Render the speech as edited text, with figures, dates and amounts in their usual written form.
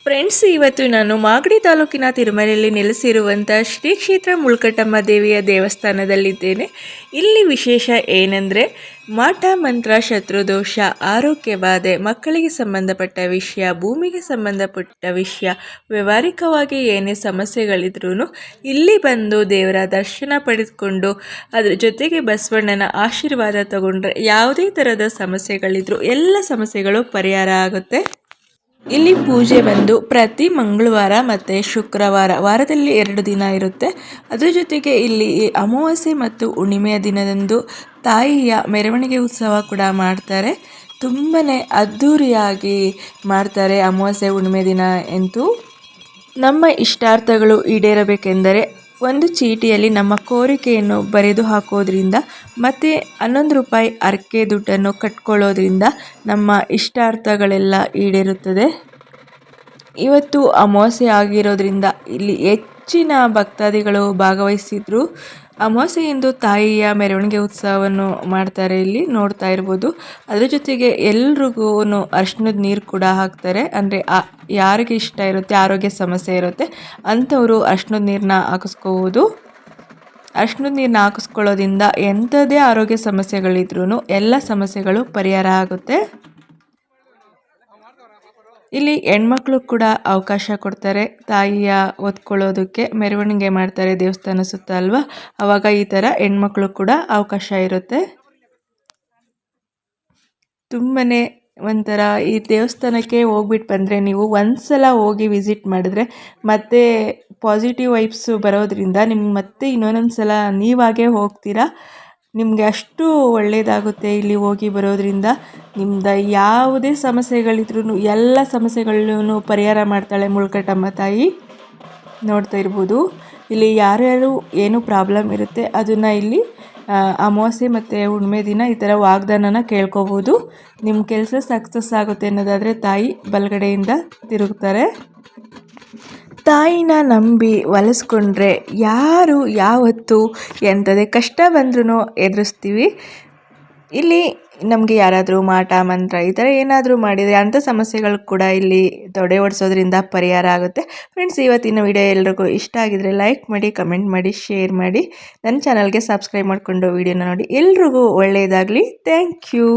Friends, ಇವತ್ತು ನಾನು ಮಾಗಡಿ ತಾಲೂಕಿನ ತಿರುಮಲೆಯಲ್ಲಿ ನೆಲೆಸಿರುವಂಥ ಶ್ರೀ ಕ್ಷೇತ್ರ ಮುಳ್ಕಟ್ಟಮ್ಮ ದೇವಿಯ ದೇವಸ್ಥಾನದಲ್ಲಿದ್ದೇನೆ. ಇಲ್ಲಿ ವಿಶೇಷ ಏನಂದರೆ ಮಾಟ ಮಂತ್ರ, ಶತ್ರುದೋಷ, ಆರೋಗ್ಯ ಬಾಧೆ, ಮಕ್ಕಳಿಗೆ ಸಂಬಂಧಪಟ್ಟ ವಿಷಯ, ಭೂಮಿಗೆ ಸಂಬಂಧಪಟ್ಟ ವಿಷಯ, ವ್ಯವಹಾರಿಕವಾಗಿ ಏನೇ ಸಮಸ್ಯೆಗಳಿದ್ರೂ ಇಲ್ಲಿ ಬಂದು ದೇವರ ದರ್ಶನ ಪಡೆದುಕೊಂಡು ಅದರ ಜೊತೆಗೆ ಬಸವಣ್ಣನ ಆಶೀರ್ವಾದ ತಗೊಂಡ್ರೆ ಯಾವುದೇ ಥರದ ಸಮಸ್ಯೆಗಳಿದ್ರೂ ಎಲ್ಲ ಸಮಸ್ಯೆಗಳು ಪರಿಹಾರ ಆಗುತ್ತೆ. ಇಲ್ಲಿ ಪೂಜೆ ಬಂದು ಪ್ರತಿ ಮಂಗಳವಾರ ಮತ್ತು ಶುಕ್ರವಾರ, ವಾರದಲ್ಲಿ 2 ದಿನ ಇರುತ್ತೆ. ಅದರ ಜೊತೆಗೆ ಇಲ್ಲಿ ಅಮಾವಾಸ್ಯೆ ಮತ್ತು ಹುಣ್ಣಿಮೆಯ ದಿನದಂದು ತಾಯಿಯ ಮೆರವಣಿಗೆ ಉತ್ಸವ ಕೂಡ ಮಾಡ್ತಾರೆ. ತುಂಬಾ ಅದ್ಧೂರಿಯಾಗಿ ಮಾಡ್ತಾರೆ. ಅಮಾವಾಸ್ಯೆ ಹುಣ್ಣಿಮೆ ದಿನ ಅಂತೂ ನಮ್ಮ ಇಷ್ಟಾರ್ಥಗಳು ಈಡೇರಬೇಕೆಂದರೆ ಒಂದು ಚೀಟಿಯಲ್ಲಿ ನಮ್ಮ ಕೋರಿಕೆಯನ್ನು ಬರೆದು ಹಾಕೋದ್ರಿಂದ ಮತ್ತು 11 ರೂಪಾಯಿ ಹರಕೆ ದುಡ್ಡನ್ನು ಕಟ್ಕೊಳ್ಳೋದ್ರಿಂದ ನಮ್ಮ ಇಷ್ಟಾರ್ಥಗಳೆಲ್ಲ ಈಡೇರುತ್ತದೆ. ಇವತ್ತು ಅಮಾವಾಸ್ಯೆ ಆಗಿರೋದ್ರಿಂದ ಇಲ್ಲಿ ಹೆಚ್ಚಿನ ಭಕ್ತಾದಿಗಳು ಭಾಗವಹಿಸಿದ್ರು. ಅಮಾವಾಸ್ಯೆಯಂದು ತಾಯಿಯ ಮೆರವಣಿಗೆ ಉತ್ಸವವನ್ನು ಮಾಡ್ತಾರೆ. ಇಲ್ಲಿ ನೋಡ್ತಾ ಇರ್ಬೋದು. ಅದ್ರ ಜೊತೆಗೆ ಎಲ್ರಿಗೂ ಅರಿಶಿಣದ ನೀರು ಕೂಡ ಹಾಕ್ತಾರೆ. ಅಂದರೆ ಯಾರಿಗೆ ಇಷ್ಟ ಇರುತ್ತೆ, ಆರೋಗ್ಯ ಸಮಸ್ಯೆ ಇರುತ್ತೆ ಅಂಥವರು ಅರಿಶಿಣದ ನೀರನ್ನ ಹಾಕಿಸ್ಕೋಬೋದು. ಅರಿಶಿಣದ ನೀರನ್ನ ಹಾಕಿಸ್ಕೊಳ್ಳೋದ್ರಿಂದ ಎಂಥದೇ ಆರೋಗ್ಯ ಸಮಸ್ಯೆಗಳಿದ್ರೂ ಎಲ್ಲ ಸಮಸ್ಯೆಗಳು ಪರಿಹಾರ ಆಗುತ್ತೆ. ಇಲ್ಲಿ ಹೆಣ್ಮಕ್ಳು ಕೂಡ ಅವಕಾಶ ಕೊಡ್ತಾರೆ. ತಾಯಿಯ ಹೊತ್ಕೊಳ್ಳೋದಕ್ಕೆ ಮೆರವಣಿಗೆ ಮಾಡ್ತಾರೆ ದೇವಸ್ಥಾನ ಸುತ್ತ ಅಲ್ವಾ, ಆವಾಗ ಈ ಥರ ಹೆಣ್ಮಕ್ಳು ಕೂಡ ಅವಕಾಶ ಇರುತ್ತೆ. ತುಂಬಾ ಒಂಥರ ಈ ದೇವಸ್ಥಾನಕ್ಕೆ ಹೋಗ್ಬಿಟ್ಟು ಬಂದರೆ ನೀವು ಒಂದ್ಸಲ ಹೋಗಿ ವಿಸಿಟ್ ಮಾಡಿದ್ರೆ ಮತ್ತೆ ಪಾಸಿಟಿವ್ ವೈಬ್ಸ್ ಬರೋದ್ರಿಂದ ನಿಮ್ಗೆ ಮತ್ತೆ ಇನ್ನೊಂದೊಂದು ಸಲ ನೀವಾಗೇ ಹೋಗ್ತೀರಾ. ನಿಮಗೆ ಅಷ್ಟು ಒಳ್ಳೆಯದಾಗುತ್ತೆ ಇಲ್ಲಿ ಹೋಗಿ ಬರೋದ್ರಿಂದ. ನಿಮ್ದು ಯಾವುದೇ ಸಮಸ್ಯೆಗಳಿದ್ರೂ ಎಲ್ಲ ಸಮಸ್ಯೆಗಳನ್ನೂ ಪರಿಹಾರ ಮಾಡ್ತಾಳೆ ಮುಳ್ಕಟ್ಟಮ್ಮ ತಾಯಿ. ನೋಡ್ತಾ ಇರ್ಬೋದು. ಇಲ್ಲಿ ಯಾರ್ಯಾರು ಏನು ಪ್ರಾಬ್ಲಮ್ ಇರುತ್ತೆ ಅದನ್ನು ಇಲ್ಲಿ ಅಮಾವಾಸ್ಯೆ ಮತ್ತು ಹುಣ್ಣಿಮೆ ದಿನ ಈ ಥರ ವಾಗ್ದಾನನ ಕೇಳ್ಕೊಬೋದು. ನಿಮ್ಮ ಕೆಲಸ ಸಕ್ಸಸ್ ಆಗುತ್ತೆ ಅನ್ನೋದಾದರೆ ತಾಯಿ ಬಲಗಡೆಯಿಂದ ತಿರುಗ್ತಾರೆ. ತಾಯಿನ ನಂಬಿ ಒಲಿಸ್ಕೊಂಡ್ರೆ ಯಾರು ಯಾವತ್ತೂ ಎಂಥದೇ ಕಷ್ಟ ಬಂದ್ರೂ ಎದುರಿಸ್ತೀವಿ. ಇಲ್ಲಿ ನಮಗೆ ಯಾರಾದರೂ ಮಾಟ ಮಂತ್ರ ಈ ಥರ ಏನಾದರೂ ಮಾಡಿದರೆ ಅಂಥ ಸಮಸ್ಯೆಗಳು ಕೂಡ ಇಲ್ಲಿ ತೊಡೆ ಓಡಿಸೋದ್ರಿಂದ ಪರಿಹಾರ ಆಗುತ್ತೆ. ಫ್ರೆಂಡ್ಸ್, ಇವತ್ತಿನ ವಿಡಿಯೋ ಎಲ್ರಿಗೂ ಇಷ್ಟ ಆಗಿದರೆ ಲೈಕ್ ಮಾಡಿ, ಕಮೆಂಟ್ ಮಾಡಿ, ಶೇರ್ ಮಾಡಿ. ನನ್ನ ಚಾನಲ್ಗೆ ಸಬ್ಸ್ಕ್ರೈಬ್ ಮಾಡಿಕೊಂಡು ವಿಡಿಯೋನ ನೋಡಿ. ಎಲ್ರಿಗೂ ಒಳ್ಳೆಯದಾಗಲಿ. Thank you.